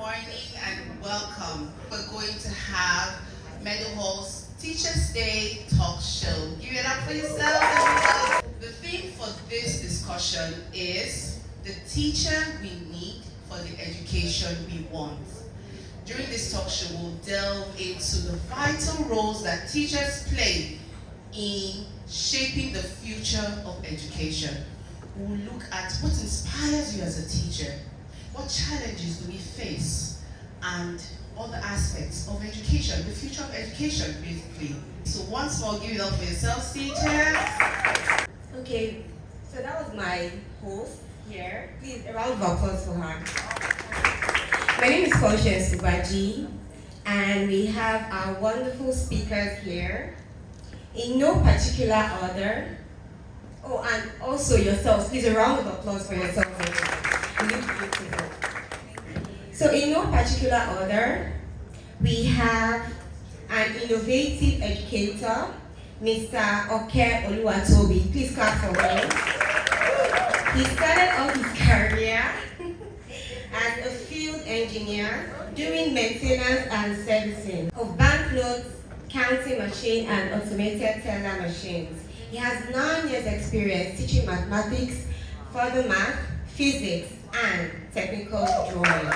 morning and welcome. We're going to have Meadow Hall's Teachers Day talk show. Give it up for yourself. The theme for this discussion is the teacher we need for the education we want. During this talk show, we'll delve into the vital roles that teachers play in shaping the future of education. We'll look at what inspires you as a teacher, what challenges do we face, and other aspects of education, the future of education, basically. So once more, give it up for yourselves, teachers. Okay, so that was my host here. Please, a round of applause for her. My name is Ubaji, and we have our wonderful speakers here, in no particular order. Oh, and also yourselves. Please, a round of applause for yourselves. You look beautiful. So, in no particular order, we have an innovative educator, Mr. Oluwatobi. Please clap for him. He started off his career as a field engineer doing maintenance and servicing of banknotes, counting machine, and automated teller machines. He has 9 years experience teaching mathematics, further math, physics, and technical drawing.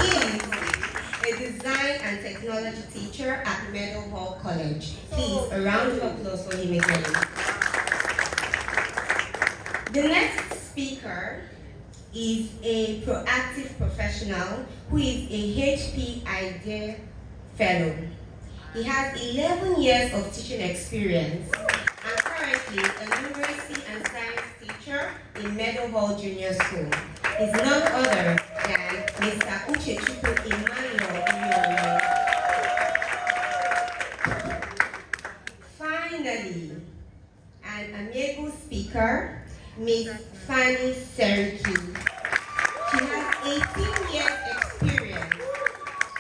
He is a design and technology teacher at Meadow Hall College. Please, a round of applause for him again. The next speaker is a proactive professional who is a HP Idea Fellow. He has 11 years of teaching experience and currently a numeracy and science teacher in Meadow Hall Junior School. He's none other than Mr. Uchechukwu Iheonye. Finally, an amiable speaker, Miss Fanny Seriki. She has 18 years experience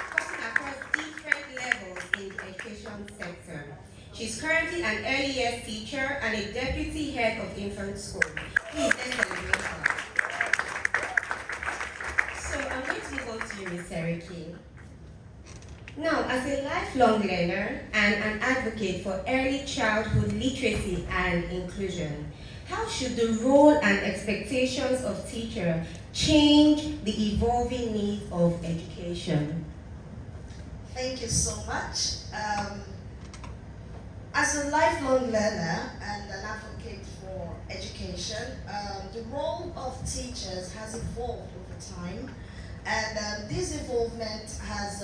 cutting across different levels in the education sector. She's currently an early years teacher and a deputy head of infant school. Please, let's celebrate her. So I'm going to move on to you, Ms. Seriki. Now, as a lifelong learner and an advocate for early childhood literacy and inclusion, how should the role and expectations of teachers change the evolving needs of education? Thank you so much. As a lifelong learner and an advocate for education, the role of teachers has evolved over time, and this evolvement has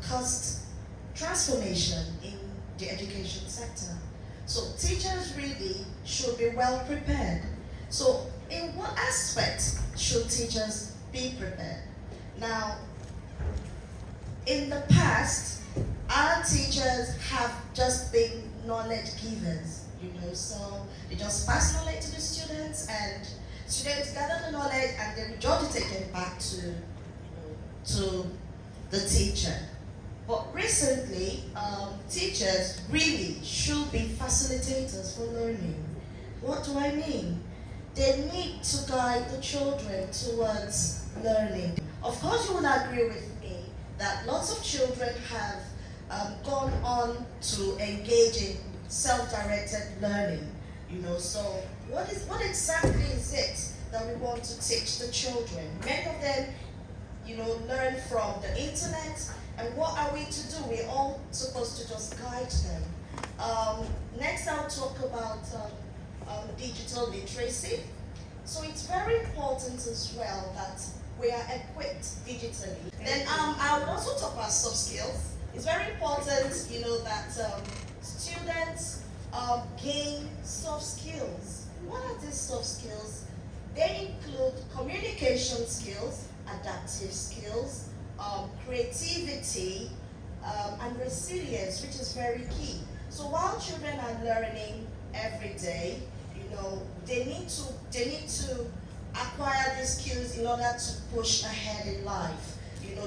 caused transformation in the education sector. So teachers really should be well prepared. So in what aspects should teachers be prepared? Now, in the past, our teachers have just been knowledge givers, so they just pass knowledge to the students, and students gather the knowledge and they regurgitate it back to the teacher. But recently, teachers really should be facilitators for learning. What do I mean? They need to guide the children towards learning. Of course, you would agree with me that lots of children have gone on to engage in self-directed learning. So what exactly is it that we want to teach the children? Many of them, learn from the internet. And what are we to do? We're all supposed to just guide them. Next, I'll talk about digital literacy. So it's very important as well that we are equipped digitally. Then I'll also talk about soft skills. It's very important, that students gain soft skills. What are these soft skills? They include communication skills, adaptive skills, creativity, and resilience, which is very key. So while children are learning every day, they need to acquire these skills in order to push ahead in life.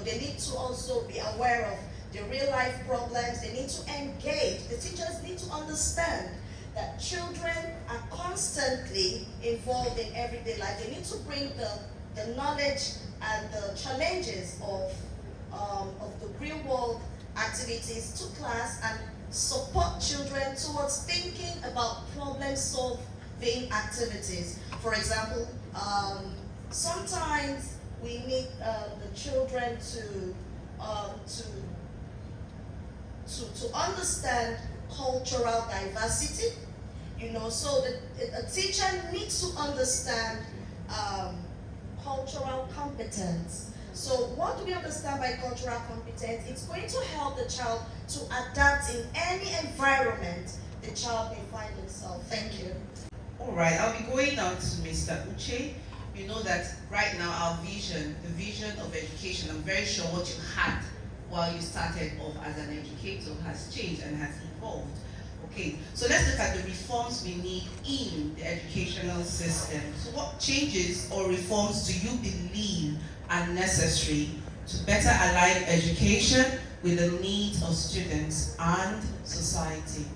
They need to also be aware of the real life problems. They need to engage. The teachers need to understand that children are constantly involved in everyday life. They need to bring the the knowledge and the challenges of the real world activities to class and support children towards thinking about problem solving activities. For example, sometimes we need the children to understand cultural diversity, so a teacher needs to understand cultural competence. So what do we understand by cultural competence? It's going to help the child to adapt in any environment the child may find himself. Thank you. All right, I'll be going now to Mr. Uche. You know that right now our vision, the vision of education, I'm very sure what you had while you started off as an educator has changed and has evolved. Okay, so let's look at the reforms we need in the educational system. So what changes or reforms do you believe are necessary to better align education with the needs of students and society?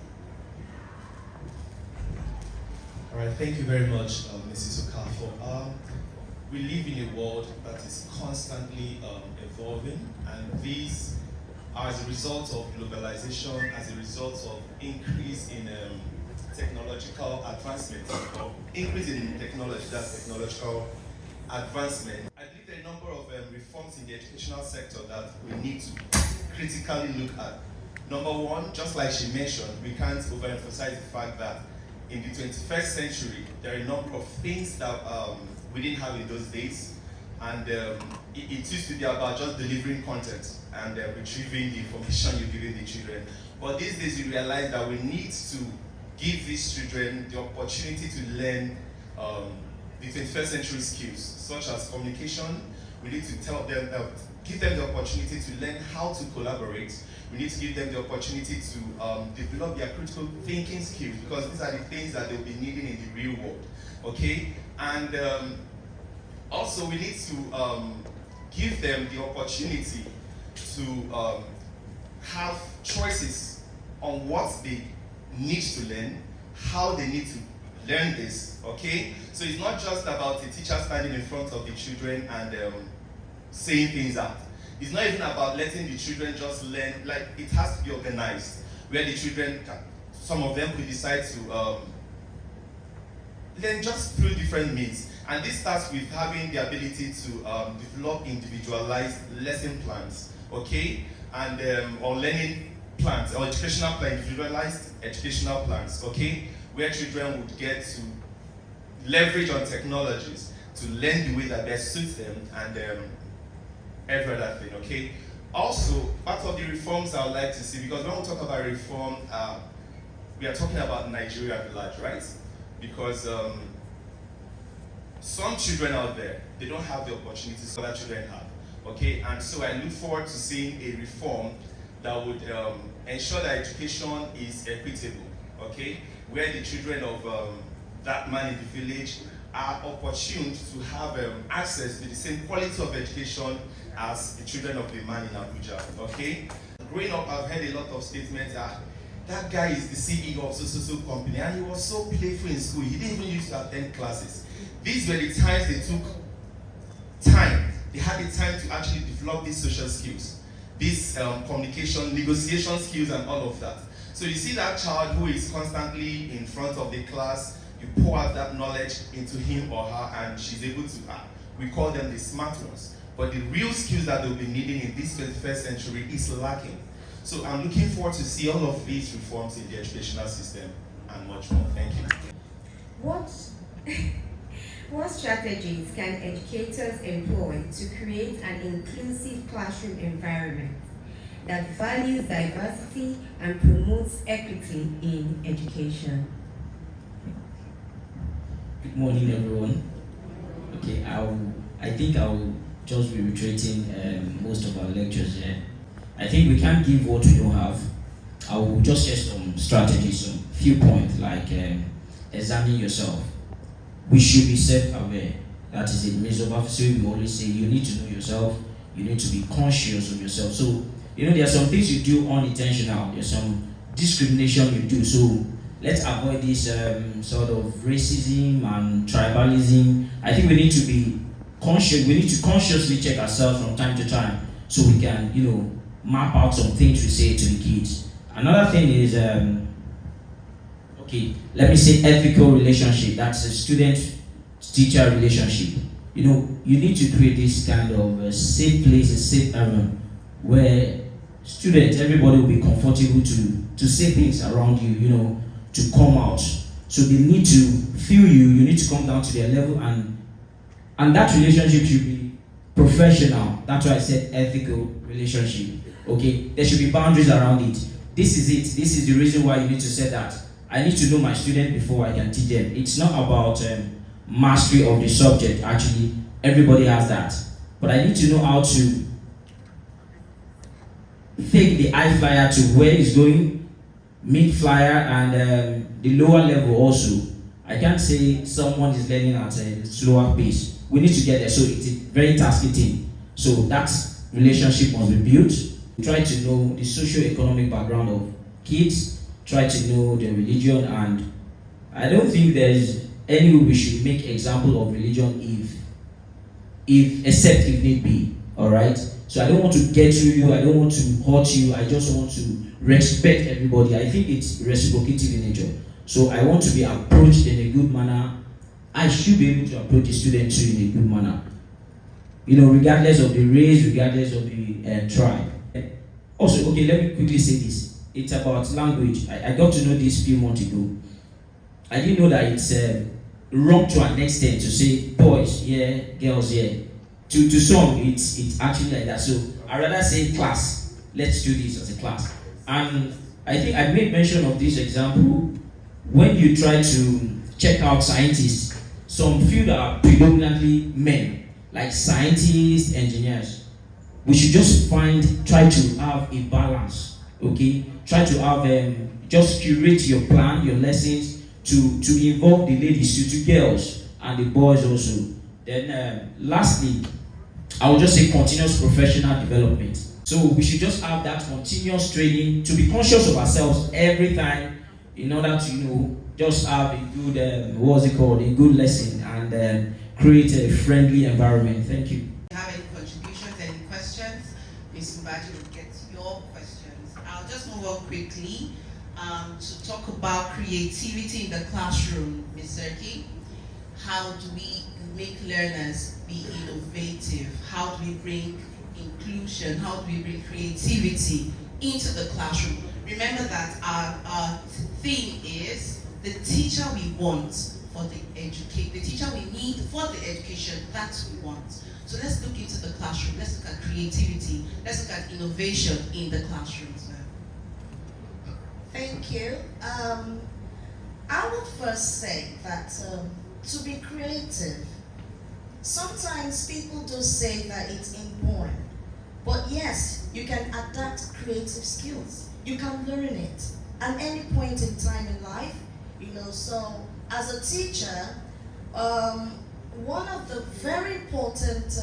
All right, thank you very much, Mrs. Okafor. We live in a world that is constantly evolving, and these are as a result of globalization, as a result of increase in technological advancement, or increase in technology, that's technological advancement. I believe there are a number of reforms in the educational sector that we need to critically look at. Number one, just like she mentioned, we can't overemphasize the fact that in the 21st century, there are a number of things that we didn't have in those days, and it used to be about just delivering content and retrieving the information you're giving the children. But these days, we realize that we need to give these children the opportunity to learn the 21st century skills, such as communication. We need to tell them, give them the opportunity to learn how to collaborate. We need to give them the opportunity to develop their critical thinking skills, because these are the things that they'll be needing in the real world, okay? And also we need to give them the opportunity to have choices on what they need to learn, how they need to learn this, okay? So it's not just about the teacher standing in front of the children and saying things out. It's not even about letting the children just learn, like it has to be organized, where the children, some of them could decide to learn just through different means. And this starts with having the ability to develop individualized lesson plans, okay? And or learning plans, or educational plans, individualized educational plans, okay? Where children would get to leverage on technologies to learn the way that best suits them, and every other thing, okay? Also, part of the reforms I would like to see, because when we talk about reform, we are talking about Nigeria at large, right? Because some children out there, they don't have the opportunities other children have, okay? And so I look forward to seeing a reform that would ensure that education is equitable, okay? Where the children of that man in the village are opportune to have access to the same quality of education as the children of the man in Abuja, okay? Growing up, I've heard a lot of statements that guy is the CEO of so company, and he was so playful in school, he didn't even used to attend classes. These were the times they took time. They had the time to actually develop these social skills, these communication, negotiation skills, and all of that. So you see that child who is constantly in front of the class, you pour out that knowledge into him or her, and she's able to, we call them the smart ones. But the real skills that they'll be needing in this 21st century is lacking. So I'm looking forward to see all of these reforms in the educational system and much more. Thank you. What strategies can educators employ to create an inclusive classroom environment that values diversity and promotes equity in education? Good morning, everyone. Okay, I think I'll just be reiterating most of our lectures here. I think we can't give what we don't have. I will just share some strategies, some few points, like examine yourself. We should be self-aware. That is it. Ms. Obafisi, we always say you need to know yourself, you need to be conscious of yourself. So, there are some things you do unintentional, there's some discrimination you do. So, let's avoid this sort of racism and tribalism. I think we need to be we need to consciously check ourselves from time to time so we can, map out some things we say to the kids. Another thing is, let me say ethical relationship. That's a student-teacher relationship. You need to create this kind of a safe place, a safe environment where students, everybody will be comfortable to say things around you, to come out. So they need to feel you need to come down to their level, and that relationship should be professional. That's why I said ethical relationship. Okay, there should be boundaries around it. This is it. This is the reason why you need to say that. I need to know my student before I can teach them. It's not about mastery of the subject. Actually, everybody has that. But I need to know how to take the high flyer to where it's going, mid flyer, and the lower level also. I can't say someone is learning at a slower pace. We need to get there. So it's a very tasky thing. So that relationship must be built. Try to know the socio-economic background of kids. Try to know their religion, and I don't think there's any way we should make example of religion except if need be. All right. So I don't want to get through you. I don't want to hurt you. I just want to respect everybody. I think it's reciprocative in nature. So I want to be approached in a good manner. I should be able to approach the student too in a good manner. Regardless of the race, regardless of the tribe. Also, let me quickly say this. It's about language. I got to know this a few months ago. I didn't know that it's wrong to an extent to say boys, yeah, girls, yeah. To some, it's actually like that. So I rather say class. Let's do this as a class. And I think I made mention of this example when you try to check out scientists. Some fields are predominantly men, like scientists, engineers. We should just try to have a balance, okay? Try to have, just curate your plan, your lessons to involve the ladies, to girls, and the boys also. Then lastly, I will just say continuous professional development. So we should just have that continuous training to be conscious of ourselves every time in order to, just have a good, a good lesson and create a friendly environment. Thank you. Have any contributions, any questions? Ms. Ubaji will get your questions. I'll just move on quickly to talk about creativity in the classroom. Ms. Seriki, how do we make learners be innovative? How do we bring inclusion? How do we bring creativity into the classroom? Remember that our theme is the teacher we want for the teacher we need for the education that we want. So let's look into the classroom. Let's look at creativity. Let's look at innovation in the classrooms. Thank you. I would first say that to be creative, sometimes people do say that it's inborn. But yes, you can adapt creative skills. You can learn it at any point in time in life. So as a teacher, one of the very important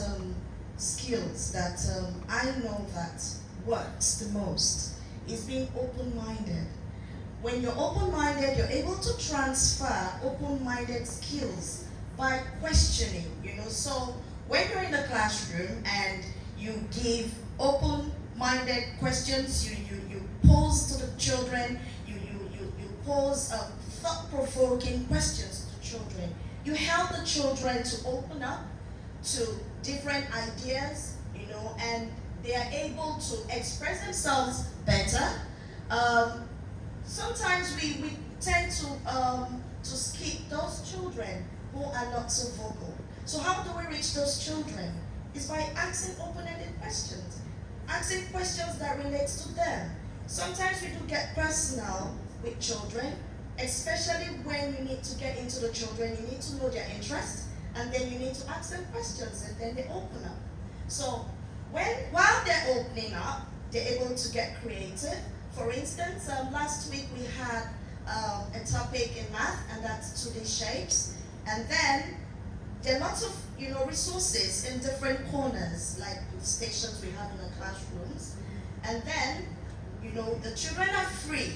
skills that I know that works the most is being open-minded. When you're open-minded, you're able to transfer open-minded skills by questioning, So when you're in the classroom and you give open-minded questions, you pose to the children, you pose thought-provoking questions to children. You help the children to open up to different ideas, and they are able to express themselves better. Sometimes we tend to skip those children who are not so vocal. So how do we reach those children? It's by asking open-ended questions. Asking questions that relate to them. Sometimes we do get personal with children, especially when you need to get into the children, you need to know their interests, and then you need to ask them questions, and then they open up. So while they're opening up, they're able to get creative. For instance, last week we had a topic in math, and that's 2D shapes. And then there are lots of resources in different corners, like the stations we have in the classrooms. And then the children are free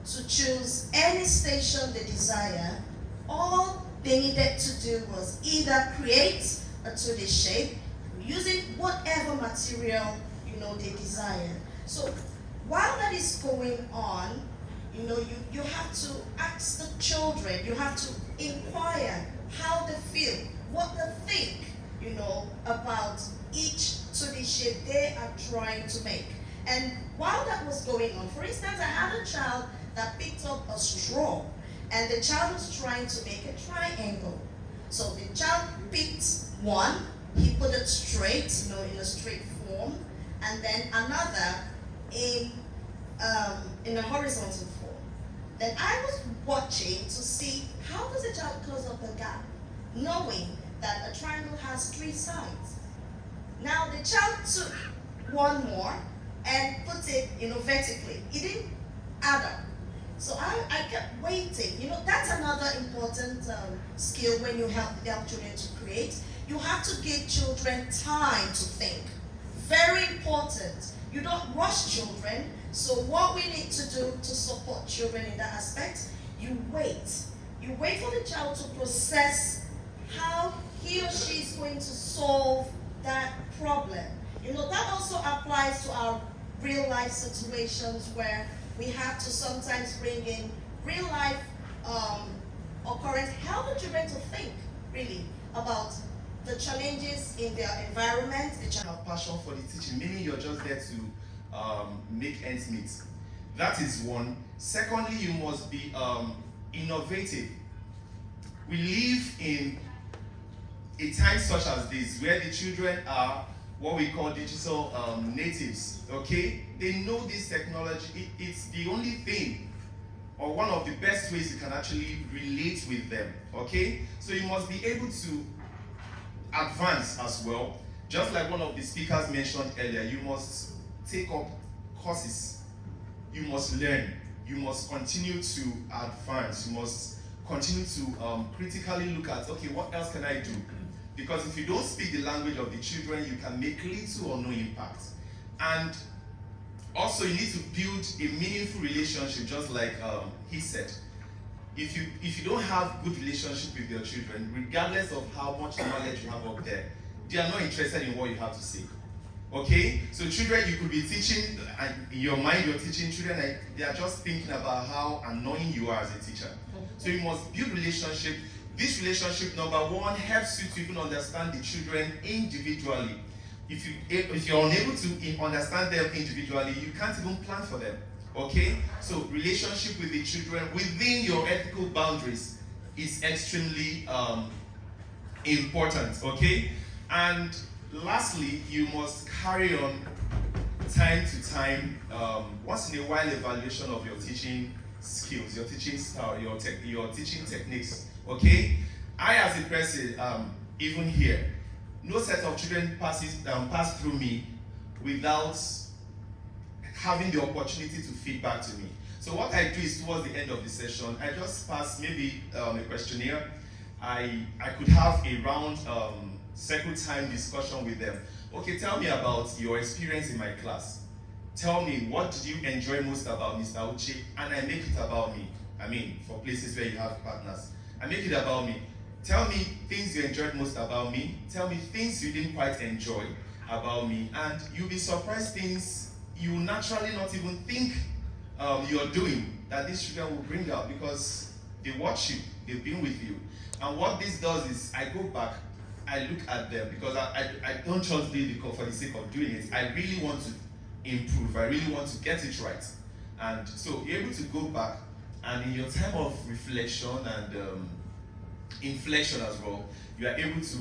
to choose any station they desire. All they needed to do was either create a 2D shape using whatever material they desire. So while that is going on, you have to ask the children, you have to inquire how they feel, what they think, about each 2D shape they are trying to make. And while that was going on, for instance, I had a child that picked up a straw, and the child was trying to make a triangle. So the child picked one, he put it straight, in a straight form, and then another in a horizontal form. Then I was watching to see how does the child close up a gap, knowing that a triangle has 3 sides. Now the child took one more and put it, vertically. It didn't add up. So I kept waiting. That's another important skill when you help children to create. You have to give children time to think. Very important. You don't rush children. So what we need to do to support children in that aspect, you wait. You wait for the child to process how he or she is going to solve that problem. That also applies to our real life situations where we have to sometimes bring in real life occurrence, help the children to think really about the challenges in their environment. Have passion for the teaching, meaning you're just there to make ends meet. That is one. Secondly, you must be innovative. We live in a time such as this where the children are what we call digital natives, okay? They know this technology. It's the only thing or one of the best ways you can actually relate with them, okay? So you must be able to advance as well. Just like one of the speakers mentioned earlier, you must take up courses. You must learn. You must continue to advance. You must continue to critically look at, okay, what else can I do? Because if you don't speak the language of the children, you can make little or no impact. And also you need to build a meaningful relationship, just like he said. If you don't have good relationship with your children, regardless of how much knowledge you have up there, they are not interested in what you have to say. Okay? So children, you could be teaching, and in your mind you're teaching children, they are just thinking about how annoying you are as a teacher. So you must build relationship. This relationship, number one, helps you to even understand the children individually. If you're unable to understand them individually, you can't even plan for them. Okay? So relationship with the children within your ethical boundaries is extremely important. Okay? And lastly, you must carry on time to time, once in a while, evaluation of your teaching skills, your teaching style, your teaching techniques. Okay, I as a person, even here, no set of children pass through me without having the opportunity to feed back to me. So what I do is towards the end of the session, I just pass maybe a questionnaire. I could have a round circle time discussion with them. Okay, tell me about your experience in my class. Tell me, what did you enjoy most about Mr. Uche? And I make it about me. I mean, for places where you have partners. I make it about me. Tell me things you enjoyed most about me. Tell me things you didn't quite enjoy about me. And you'll be surprised things you will naturally not even think you're doing that these children will bring out because they watch you, they've been with you. And what this does is I go back, I look at them because I don't just do it for the sake of doing it. I really want to improve. I really want to get it right. And so you're able to go back and in your time of reflection and inflection as well, you are able to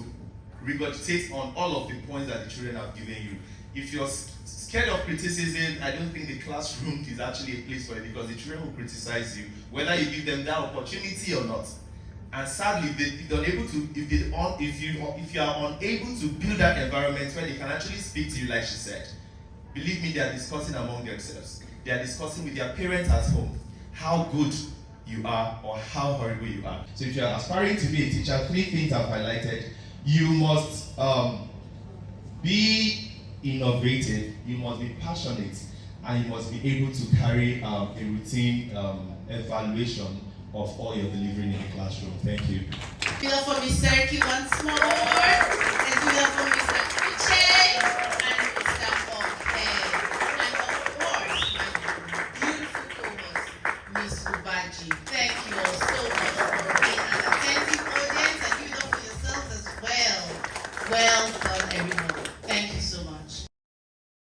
regurgitate on all of the points that the children have given you. If you're scared of criticism, I don't think the classroom is actually a place for it because the children will criticize you, whether you give them that opportunity or not. And sadly, if you are unable to build that environment where they can actually speak to you like she said, believe me, they are discussing among themselves. They are discussing with their parents at home how good you are or how horrible you are. So if you are aspiring to be a teacher, 3 things I've highlighted. You must be innovative, you must be passionate, and you must be able to carry a routine evaluation of all you're delivering in the classroom. Thank you. Feel for Miss Seriki once more. it up for Mr. Uche and Mr. Okafor. And of course, my beautiful co-host, Miss Ubaji. Thank you all so much for being an attentive audience, and give it up for yourselves as well. Well done, everybody.